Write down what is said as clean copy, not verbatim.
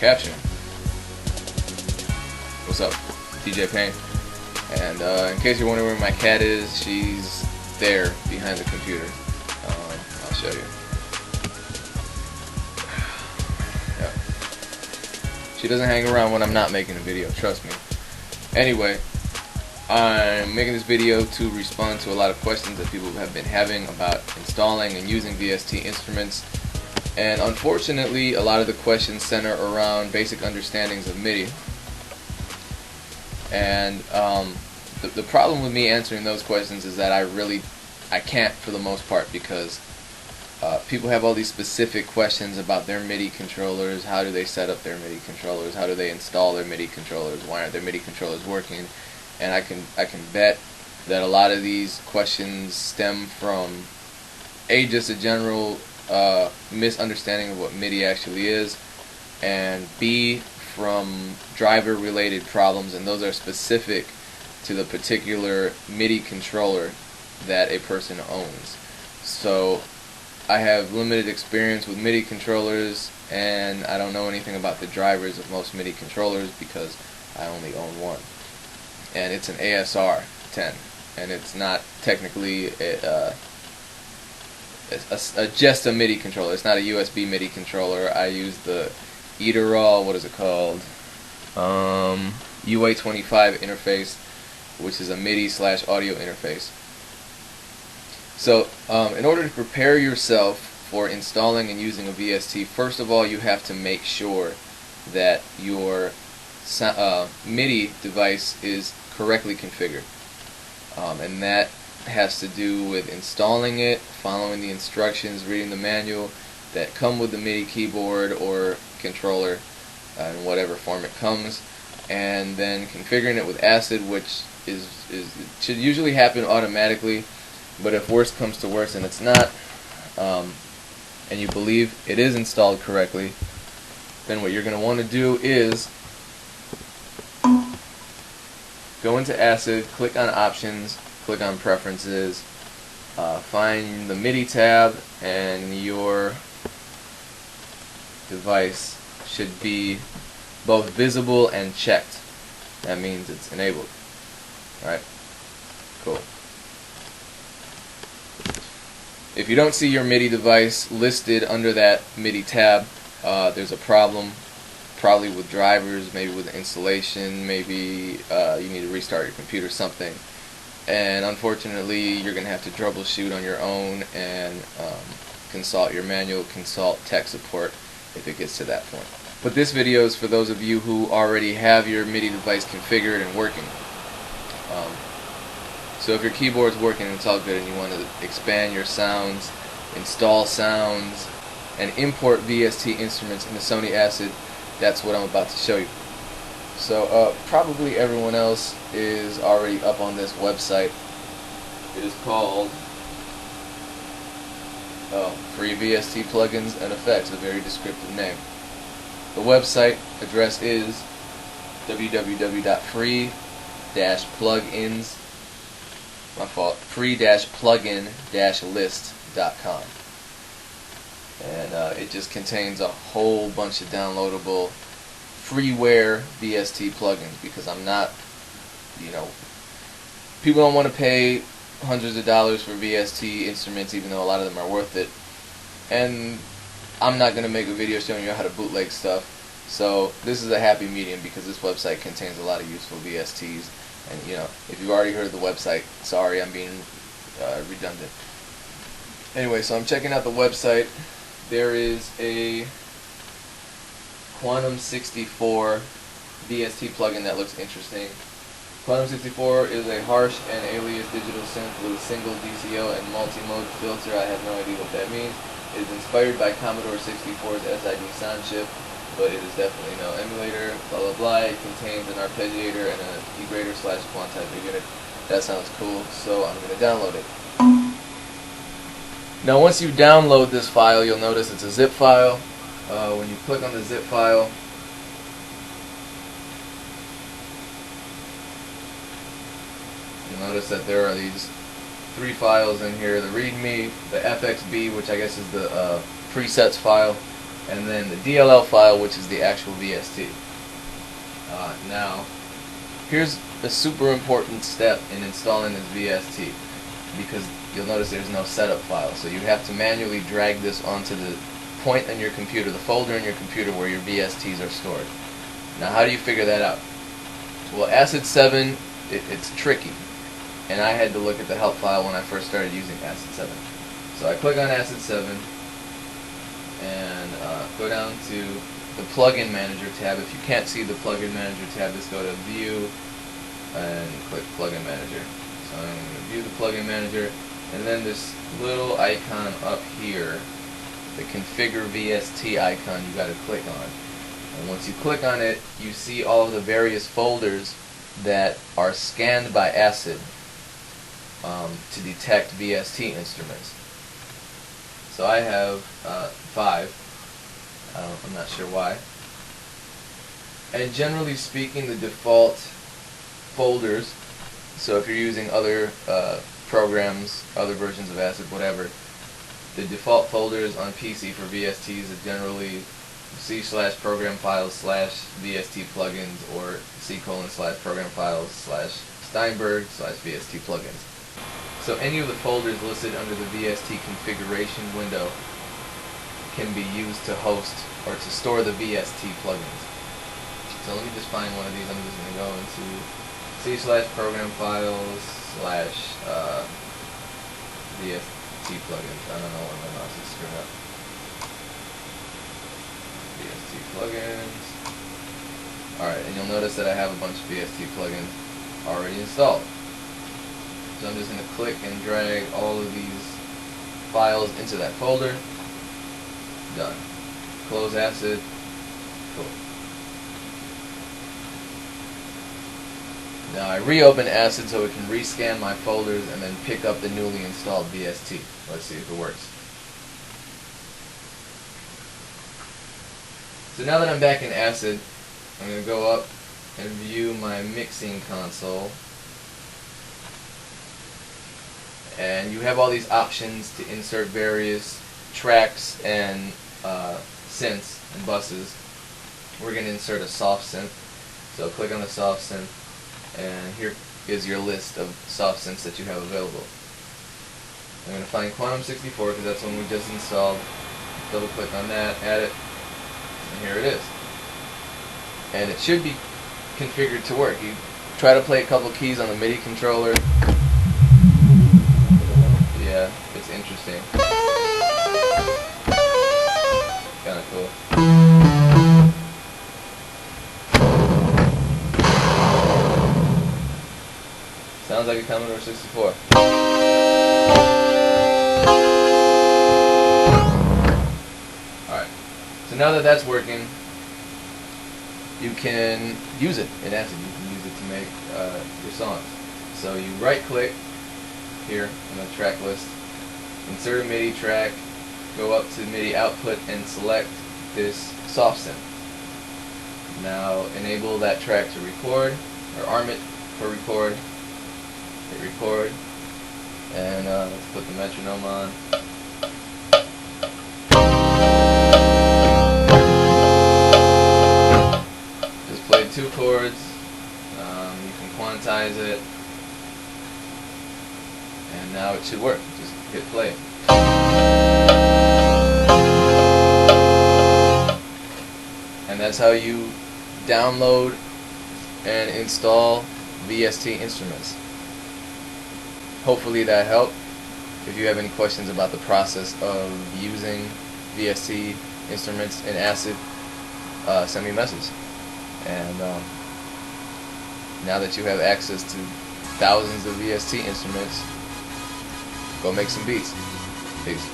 capture. What's up, DJ Payne? And in case you're wondering where my cat is, she's there behind the computer. I'll show you. Yeah. She doesn't hang around when I'm not making a video, trust me. Anyway, I'm making this video to respond to a lot of questions that people have been having about installing and using VST instruments. And unfortunately, a lot of the questions center around basic understandings of MIDI. And the problem with me answering those questions is that I can't for the most part, because people have all these specific questions about their MIDI controllers. How do they set up their MIDI controllers? How do they install their MIDI controllers? Why aren't their MIDI controllers working? And I can bet that a lot of these questions stem from A, just a general misunderstanding of what MIDI actually is, and B, from driver related problems, and those are specific to the particular MIDI controller that a person owns. So I have limited experience with MIDI controllers, and I don't know anything about the drivers of most MIDI controllers because I only own one, and it's an ASR 10, and it's not technically just a MIDI controller. It's not a USB MIDI controller. I use the Edirol, what is it called? UA25 interface, which is a MIDI/audio interface. So, in order to prepare yourself for installing and using a VST, first of all, you have to make sure that your MIDI device is correctly configured. And that has to do with installing it, following the instructions, reading the manual that come with the MIDI keyboard or controller in whatever form it comes, and then configuring it with ACID, which should usually happen automatically. But if worse comes to worse and it's not, and you believe it is installed correctly, then what you're going to want to do is go into ACID, click on Options, click on Preferences, find the MIDI tab, and your device should be both visible and checked. That means it's enabled. Alright, cool. If you don't see your MIDI device listed under that MIDI tab, there's a problem, probably with drivers, maybe with installation, maybe you need to restart your computer, something. And unfortunately, you're going to have to troubleshoot on your own and consult your manual, consult tech support if it gets to that point. But this video is for those of you who already have your MIDI device configured and working. So if your keyboard's working and it's all good and you want to expand your sounds, install sounds, and import VST instruments into Sony ACID, that's what I'm about to show you. So probably everyone else is already up on this website. It is called Free VST Plugins and Effects, a very descriptive name. The website address is www.free-plugins, free-plugin-list.com. And it just contains a whole bunch of downloadable freeware VST plugins, because I'm not, people don't want to pay hundreds of dollars for VST instruments, even though a lot of them are worth it. And I'm not going to make a video showing you how to bootleg stuff. So this is a happy medium, because this website contains a lot of useful VSTs. And if you've already heard of the website, sorry, I'm being redundant. Anyway, so I'm checking out the website. There is a Quantum 64 VST plugin that looks interesting. Quantum 64 is a harsh and alias digital synth with a single DCO and multi-mode filter. I have no idea what that means. It is inspired by Commodore 64's SID sound chip, but it is definitely no emulator, blah blah blah. It contains an arpeggiator and a degrader/quantizer unit. That sounds cool, so I'm going to download it. Now once you download this file, you'll notice it's a zip file. When you click on the zip file, you'll notice that there are these 3 files in here: the README, the FXB, which I guess is the presets file, and then the DLL file, which is the actual VST. Now, here's a super important step in installing this VST, because you'll notice there's no setup file, so you have to manually drag this onto the point on your computer, the folder in your computer where your VSTs are stored. Now, how do you figure that out? Well, ACID 7, it's tricky, and I had to look at the help file when I first started using ACID 7. So I click on ACID 7 and go down to the Plugin Manager tab. If you can't see the Plugin Manager tab, just go to View and click Plugin Manager. So I'm going to view the Plugin Manager, and then this little icon up here, the Configure VST icon, you got to click on. And once you click on it, you see all of the various folders that are scanned by ACID to detect VST instruments. So I have 5. I'm not sure why. And generally speaking, the default folders, so if you're using other programs, other versions of ACID, whatever, the default folders on PC for VSTs is generally C/program files /VST plugins, or C:/program files /Steinberg /VST plugins. So any of the folders listed under the VST configuration window can be used to host or to store the VST plugins. So let me just find one of these. I'm just going to go into C/program files /VST plugins. I don't know why my mouse is screwed up. VST plugins. Alright, and you'll notice that I have a bunch of VST plugins already installed. So I'm just going to click and drag all of these files into that folder. Done. Close ACID. Cool. Now I reopen ACID so it can rescan my folders and then pick up the newly installed VST. Let's see if it works. So now that I'm back in ACID, I'm going to go up and view my mixing console. And you have all these options to insert various tracks and synths and buses. We're going to insert a soft synth. So click on the soft synth, and here is your list of soft synths that you have available. I'm going to find Quantum 64 because that's one we just installed. Double click on that, add it, and here it is. And it should be configured to work. You try to play a couple keys on the MIDI controller. Yeah, it's interesting. Kind of cool. Sounds like a Commodore 64. Alright, so now that that's working, you can use it in ACID. You can use it to make your songs. So you right click here in the track list, insert a MIDI track, go up to MIDI output and select this soft synth. Now enable that track to record, or arm it for record. Hit record, and let's put the metronome on. Just played 2 chords. You can quantize it, and now it should work. Just hit play. And that's how you download and install VST instruments. Hopefully that helped. If you have any questions about the process of using VST instruments in ACID, send me a message. And now that you have access to thousands of VST instruments, go make some beats. Peace.